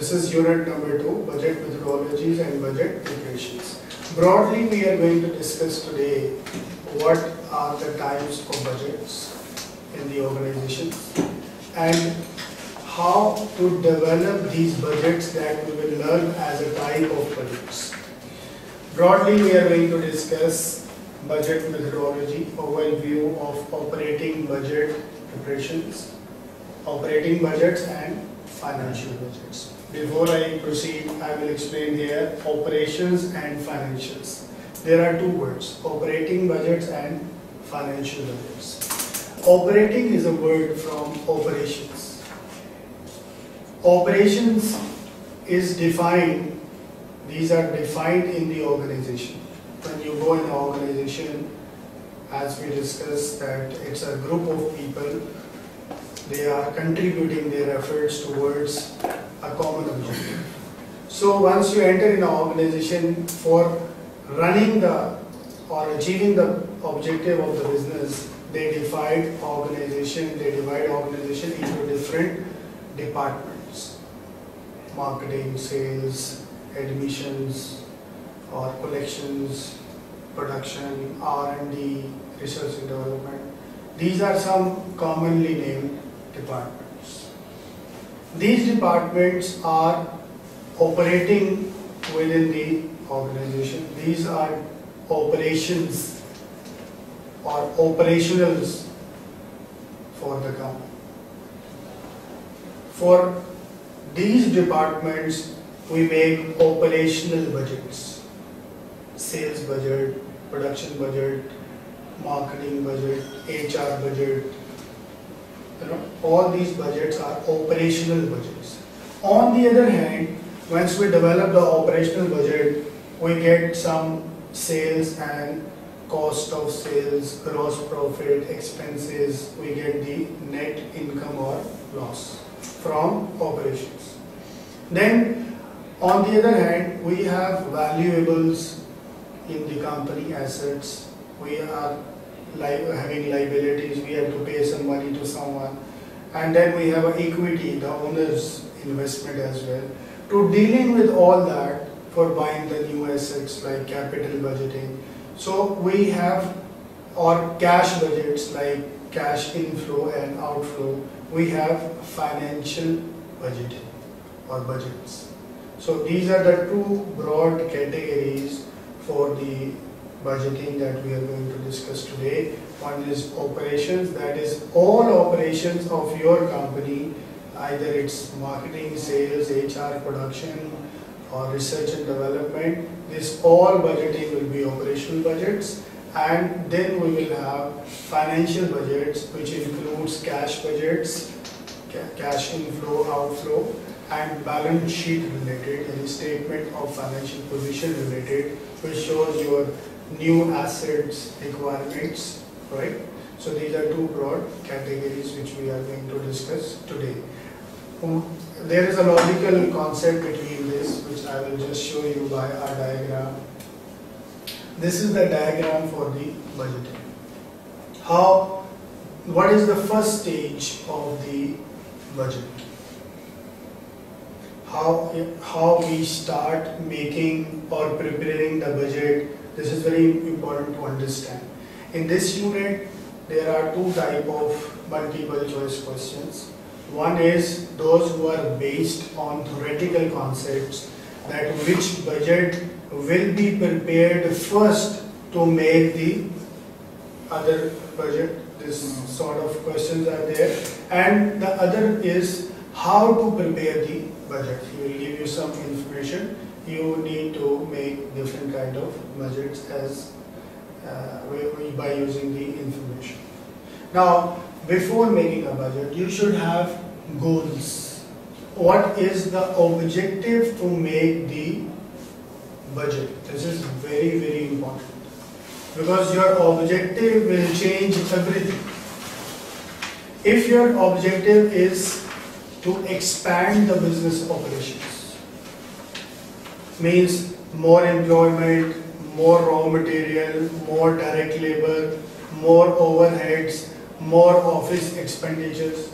This is unit number 2, budget methodologies and budget preparations. Broadly, we are going to discuss today what are the types of budgets in the organization and how to develop these budgets that we will learn as a type of budgets. Broadly, we are going to discuss budget methodology, overview of operating budget preparations, operating budgets and financial budgets. Before I proceed, I will explain here operations and financials. There are two words, operating budgets and financial budgets. Operating is a word from operations. Operations is defined, these are defined in the organization. When you go in the organization, as we discussed, that it's a group of people, they are contributing their efforts towards a common objective. So once you enter in an organization for running the or achieving the objective of the business, they divide organization into different departments. Marketing, sales, admissions or collections, production, R&D, research and development. These are some commonly named departments. These departments are operating within the organization. These are operations or operationals for the company. For these departments, we make operational budgets. Sales budget, production budget, marketing budget, HR budget. All these budgets are operational budgets. On the other hand, once we develop the operational budget, we get some sales and cost of sales, gross profit, expenses, we get the net income or loss from operations. Then, on the other hand, we have valuables in the company, assets, we are having liabilities, we have to pay some money to someone, and then we have equity, the owner's investment as well. To dealing with all that for buying the new assets like capital budgeting, so we have our cash budgets like cash inflow and outflow, we have financial budgeting or budgets. So these are the two broad categories for the budgeting that we are going to discuss today. One is operations, that is all operations of your company, either it's marketing, sales, HR, production or research and development. This all budgeting will be operational budgets, and then we will have financial budgets, which includes cash budgets, cash inflow, outflow, and balance sheet related, and statement of financial position related, which shows your new assets requirements, right? So these are two broad categories which we are going to discuss today. There is a logical concept between this, which I will just show you by a diagram. This is the diagram for the budgeting. What is the first stage of the budget? How we start making or preparing the budget. This is very important to understand. In this unit, there are two types of multiple choice questions. One is those who are based on theoretical concepts, that which budget will be prepared first to make the other budget. This sort of questions are there. And the other is how to prepare the budget. He will give you some information. You need to make different kind of budgets as by using the information. Now, before making a budget, you should have goals. What is the objective to make the budget? This is very, very important, because your objective will change everything. If your objective is to expand the business operations, means more employment, more raw material, more direct labor, more overheads, more office expenditures.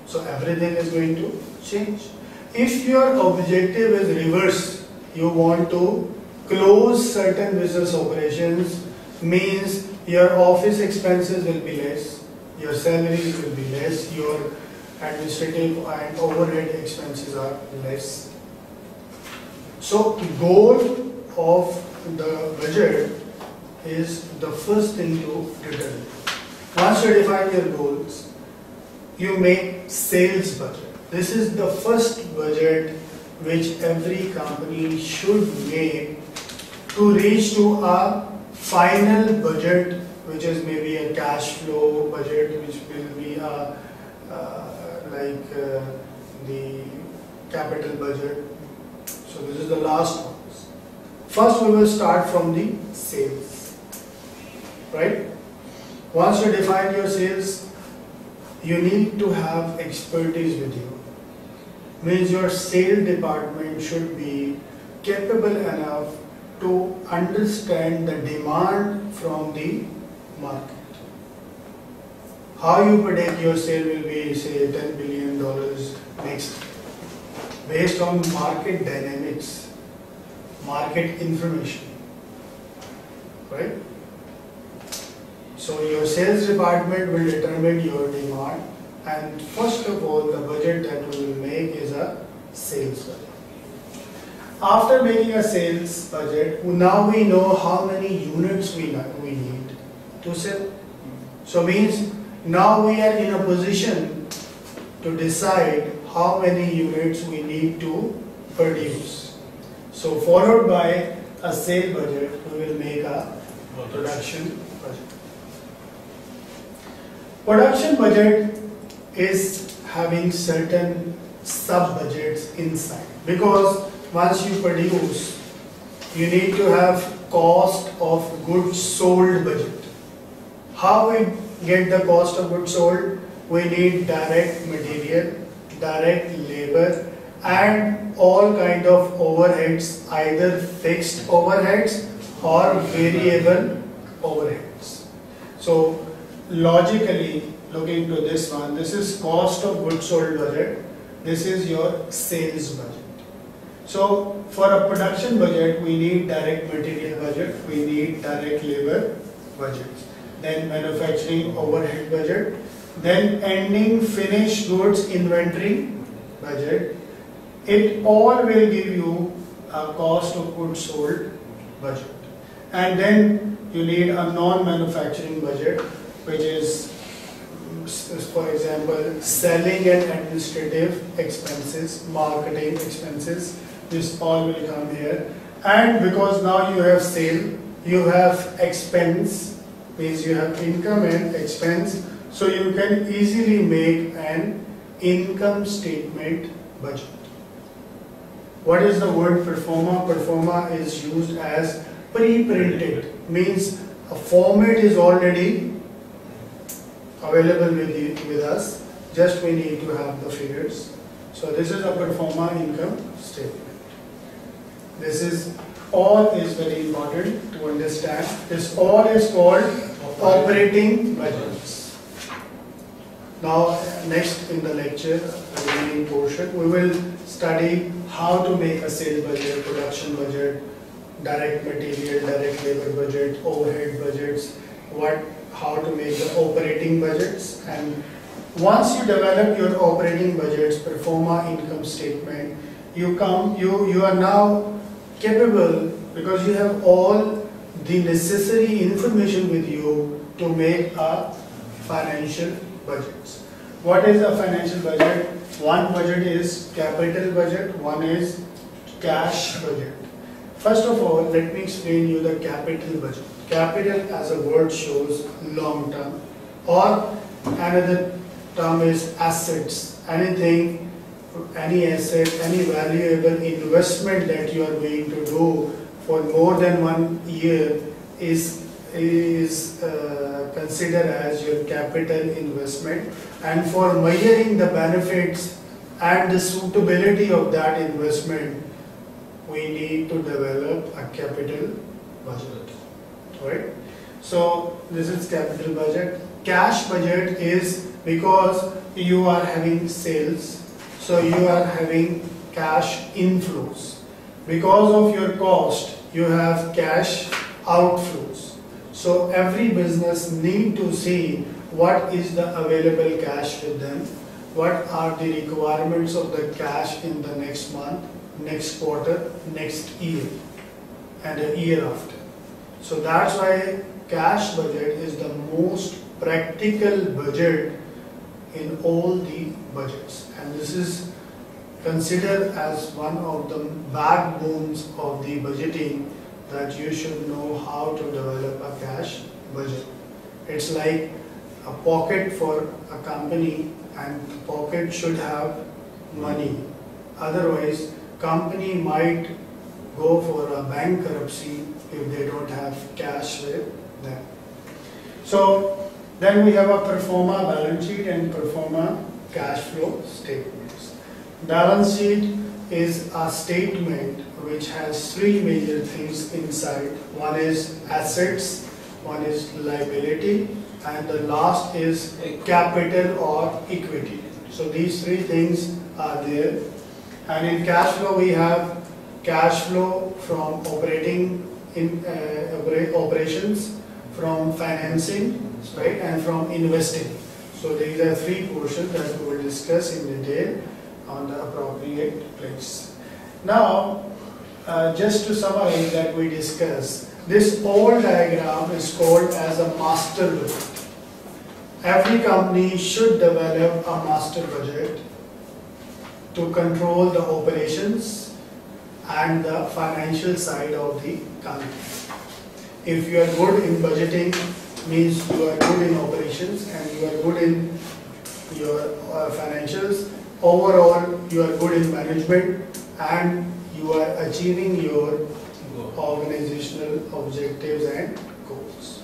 So everything is going to change. If your objective is reverse, you want to close certain business operations, means your office expenses will be less, your salaries will be less, your administrative and overhead expenses are less. So the goal of the budget is the first thing to determine. Once you define your goals, you make sales budget. This is the first budget which every company should make to reach to a final budget, which is maybe a cash flow budget, which will be the capital budget. So this is the last one. First we will start from the sales, right? Once you define your sales, you need to have expertise with you. Means your sales department should be capable enough to understand the demand from the market. How you predict your sale will be, say, $10 billion next year, based on market dynamics, market information, right? So your sales department will determine your demand, and first of all, the budget that we will make is a sales budget. After making a sales budget, now we know how many units we need to sell. So means now we are in a position to decide how many units we need to produce. So followed by a sale budget, we will make a production budget. Production budget is having certain sub-budgets inside, because once you produce, you need to have cost of goods sold budget. How we get the cost of goods sold? We need direct material, direct labor, and all kind of overheads, either fixed overheads or variable overheads. So logically, looking to this one, this is cost of goods sold budget, this is your sales budget. So for a production budget, we need direct material budget, we need direct labor budget, then manufacturing overhead budget, then ending finished goods inventory budget. It all will give you a cost of goods sold budget. And then you need a non-manufacturing budget, which is, for example, selling and administrative expenses, marketing expenses. This all will come here. And because now you have sale, you have expense, means you have income and expense, so you can easily make an income statement budget. What is the word performa? Performa is used as pre-printed, means a format is already available with us, just we need to have the figures. So this is a performa income statement. This is all is very important to understand. This all is called operating budgets. Now next in the lecture, the remaining portion, we will study how to make a sales budget, production budget, direct material, direct labor budget, overhead budgets, how to make the operating budgets. And once you develop your operating budgets, performa income statement, you are now capable, because you have all the necessary information with you to make a financial budgets. What is a financial budget? One budget is capital budget, one is cash budget. First of all, let me explain you the capital budget. Capital as a word shows long term, or another term is assets. Anything, any asset, any valuable investment that you are going to do for more than 1 year is considered as your capital investment. And for measuring the benefits and the suitability of that investment, we need to develop a capital budget, right? So this is capital budget. Cash budget is because you are having sales, so you are having cash inflows. Because of your cost, you have cash outflows. So every business need to see what is the available cash with them, what are the requirements of the cash in the next month, next quarter, next year, and a year after. So that's why cash budget is the most practical budget in all the budgets, and this is considered as one of the backbones of the budgeting, that you should know how to develop a cash budget. It's like a pocket for a company, and the pocket should have money. Otherwise, company might go for a bankruptcy if they don't have cash with them. So then we have a pro forma balance sheet and pro forma cash flow statements. Balance sheet is a statement which has three major things inside. One is assets, one is liability, and the last is capital or equity. So these three things are there. And in cash flow we have cash flow from operations, from financing, right, and from investing. So these are three portions that we will discuss in detail on the appropriate place. Now, just to summarize that we discussed, this whole diagram is called as a master budget. Every company should develop a master budget to control the operations and the financial side of the company. If you are good in budgeting, means you are good in operations and you are good in your financials. Overall, you are good in management and you are achieving your organizational objectives and goals.